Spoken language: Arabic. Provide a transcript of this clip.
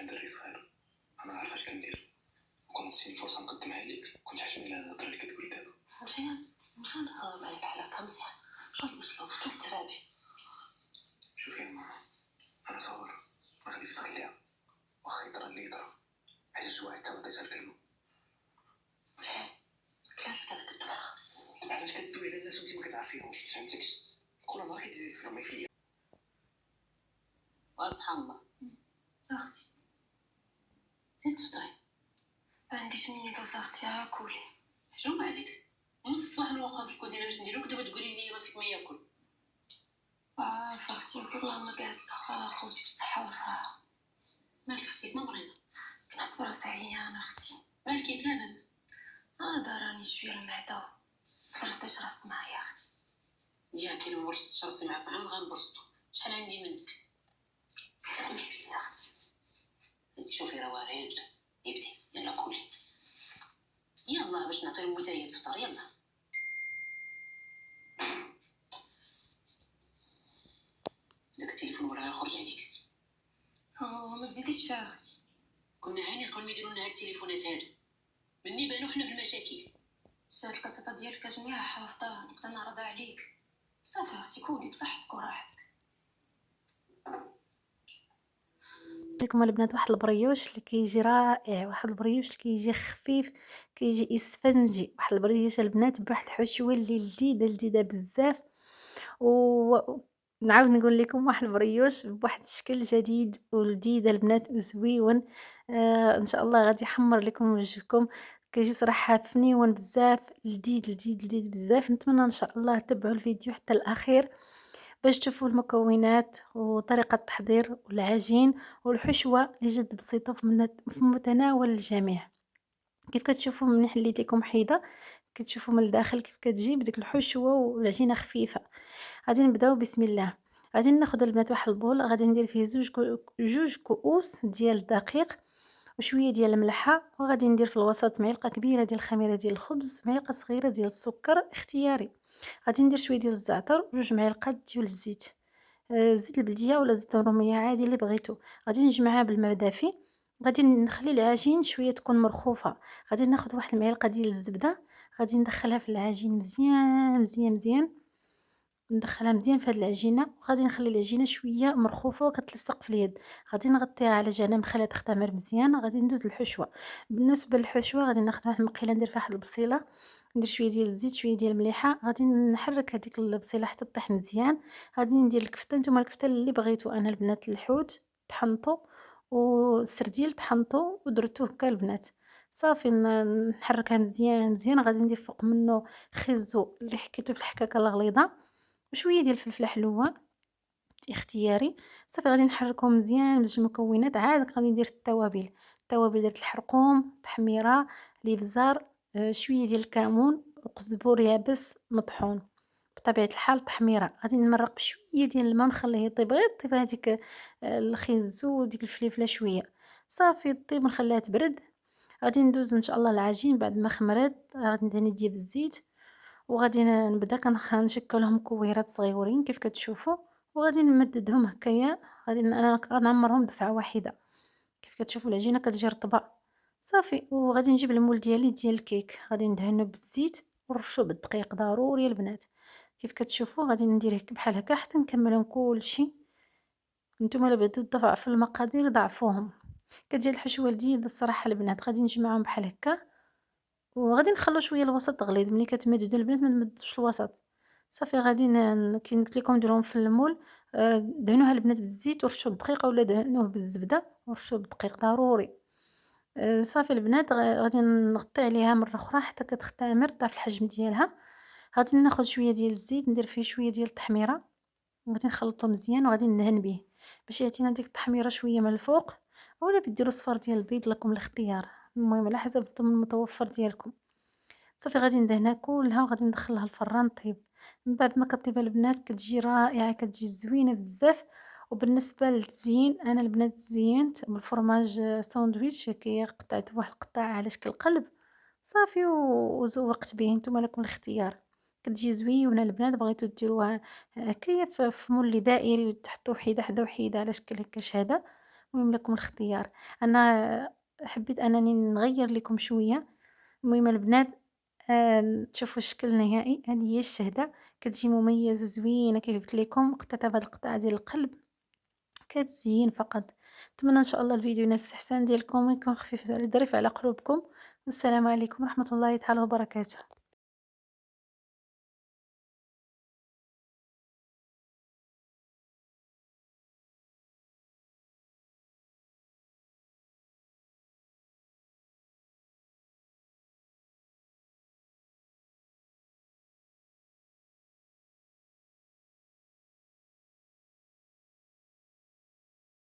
حنا دري صغير، انا عارفه اش كندير، وكنت شي فرصه نقدمها ليك، كنت حاشمي لهاد الهضره اللي كتقولي دابا. ماشي نهضر معايا بحال هكا مزيان. شنو المشكل؟ كيف ترابي؟ شوفي يا ماما، انا صغير ما غاديش نخليها، واخا يطرا اللي يطرا، حاجه واحد تعطيتها الكلمه. علاش كذاك الدماغ؟ علاش كدوي على الناس وانت ما كتعرفيهمش؟ فهمتكش؟ كل نهار كتزيدي تفرمي فيا. وسبحان الله. اختي زيد تفطري. ما عنديش منين دوز اختي، ها كولي. حشوم عليك، من الصباح نوقف في الكوزينه باش نديرو كدابا تقولي لي ما فيك ما ياكل. اختي والله ما قاعده خوتي بالصحه والراحه. مالك اختي ما مريضه؟ كنحس براسي عيانه اختي. مالك ياك لاباس؟ داراني شويه المعده، تفرستش راسي معايا اختي. ياك الا ما برشتش راسي معاك عام غنبرصتو. شحال عندي منك؟ كملي يا اختي. شوفي راه وارد يبدي. يلا كولي يلا باش نعطي لموتايا تفطر. يلا داك التليفون ولا يخرج عليك. ما تزيديش فيها اختي. كنا هاني قبل ما يديروا لنا هاد التليفونات هادو، مني بانوا حنا في المشاكل. شاد القصه ديالك جميع حافظه، نقدر نعرض عليك. صافي اختي كولي بصحتك وراحتك. لكم البنات واحد البريوش اللي كيجي رائع، واحد البريوش اللي كيجي خفيف، كيجي اسفنجي، واحد البريوش البنات بواحد الحشوه اللي لذيذه بزاف. ونعاود نقول لكم واحد البريوش بواحد الشكل جديد ولذيذ البنات وزويون. ان شاء الله غادي يحمر لكم وجهكم، كيجي صراحه فنيون بزاف، لذيذ بزاف. نتمنى ان شاء الله تتبعوا الفيديو حتى الاخير باش تشوفوا المكونات وطريقة التحضير والعجين والحشوة اللي جد بسيطة في متناول الجميع. كيف كتشوفوا من حليت لكم حيدة، كتشوفوا من الداخل كيف كتجي بديك الحشوة والعجينة خفيفة. غادي نبداو بسم الله. غادي ناخذ البنات واحد البول، غادي ندير فيه جوج كؤوس ديال الدقيق وشويه ديال الملحه، وغادي ندير في الوسط معلقه كبيره ديال الخميره ديال الخبز، معلقه صغيره ديال السكر اختياري. غادي ندير شويه ديال الزعتر وجوج معالق ديال الزيت، زيت البلديه ولا زيت الروميه عادي اللي بغيتو. غادي نجمعها بالماء دافي، غادي نخلي العجين شويه تكون مرخوفه. غادي ناخذ واحد المعلقه ديال الزبده، غادي ندخلها في العجين مزيان ندخلها مزيان في هاد العجينه، وغادي نخلي العجينه شويه مرخوفه وكتلصق في اليد. غادي نغطيها على جنب نخليها تختمر مزيان. غادي ندوز للحشوه. بالنسبه للحشوه غادي ناخذ واحد المقيله ندير فيها واحد البصيله، ندير شويه ديال الزيت شويه ديال المليحه، غادي نحرك هذيك البصيله حتى طيح مزيان. غادي ندير الكفته، نتوما الكفته اللي بغيتو. انا البنات الحوت طحنطو والسرديل طحنطو ودرتو هكا البنات. صافي نحركها مزيان. غادي ندير فوق منه خيزو اللي حكيتو في الحكاكه الغليظه وشويه ديال الفلفل حلوه اختياري. صافي غادي نحركهم مزيان بجوج المكونات. عاد غادي ندير التوابل درت الحرقوم، تحميره، الابزار، شويه ديال الكمون وقزبور يابس مطحون بطبيعه الحال تحميره. غادي نمرق بشويه ديال الماء ونخليه يطيب، غير طيب هذيك الخيزو وديك الفليفله شويه. صافي طيب نخليها تبرد. غادي ندوز ان شاء الله العجين بعد ما خمرت. غادي ندهن يدي بالزيت وغادي نبدا كنشكلهم كويرات صغيورين كيف كتشوفوا، وغادي نمددهم هكايا. انا غنعمرهم دفعه واحده. كيف كتشوفوا العجينه كتجي رطبه. صافي وغادي نجيب المول ديالي ديال الكيك، غادي ندهنو بالزيت ونرشو بالدقيق ضروري البنات. كيف كتشوفوا غادي ندير بحال هكا حتى نكملهم كلشي. نتوما الا بغيتو تضعفوا المقادير ضعفوهم. كتجي الحشوه لذيذه الصراحه البنات. غادي نجمعهم بحال هكا وغادي نخلو شويه الوسط غليظ. ملي كتمددوا البنات ما تمدوش الوسط. صافي غادي كي قلت لكم ديروهم في المول. دهنوها البنات بالزيت ورشوا بالدقيق ولا دهنوه بالزبده ورشوا بالدقيق ضروري. صافي البنات غادي نغطي عليها مره اخرى حتى كتختمر ضعف الحجم ديالها. غادي ناخذ شويه ديال الزيت ندير فيه شويه ديال التحميره، وغادي نخلطو مزيان وغادي ندهن به باش يعطينا ديك التحميره شويه من الفوق. ولا بديروا صفار ديال البيض لكم الاختيار، المهم على حسب نتوما المتوفر ديالكم. صافي غادي ندهنها كلها وغادي ندخلها الفران طيب. من بعد ما كطيب البنات كتجي رائعه، كتجي زوينه بزاف. وبالنسبه للتزيين انا البنات زينت بالفرماج ساندويتش، هكايا قطعت واحد القطعه على شكل قلب. صافي وزوقت به، نتوما لكم الاختيار. كتجي زوينه البنات. بغيتو ديروها هكايا في مول دائري وتحطوا حيده حدا وحيده على شكل هكا شهاده، المهم لكم الاختيار. أنا حبيت أنني نغيّر لكم شوية. المهم البنات تشوفوا الشكل النهائي، هذه هي الشهدة، كتجي مميزة زوينة كيف قلت لكم، قطعت هاد القطعة ديال القلب كتزيين فقط. نتمنى إن شاء الله الفيديو ينال الاستحسان ديالكم ويكون خفيف ظريف على قلوبكم، والسلام عليكم ورحمة الله تعالى وبركاته.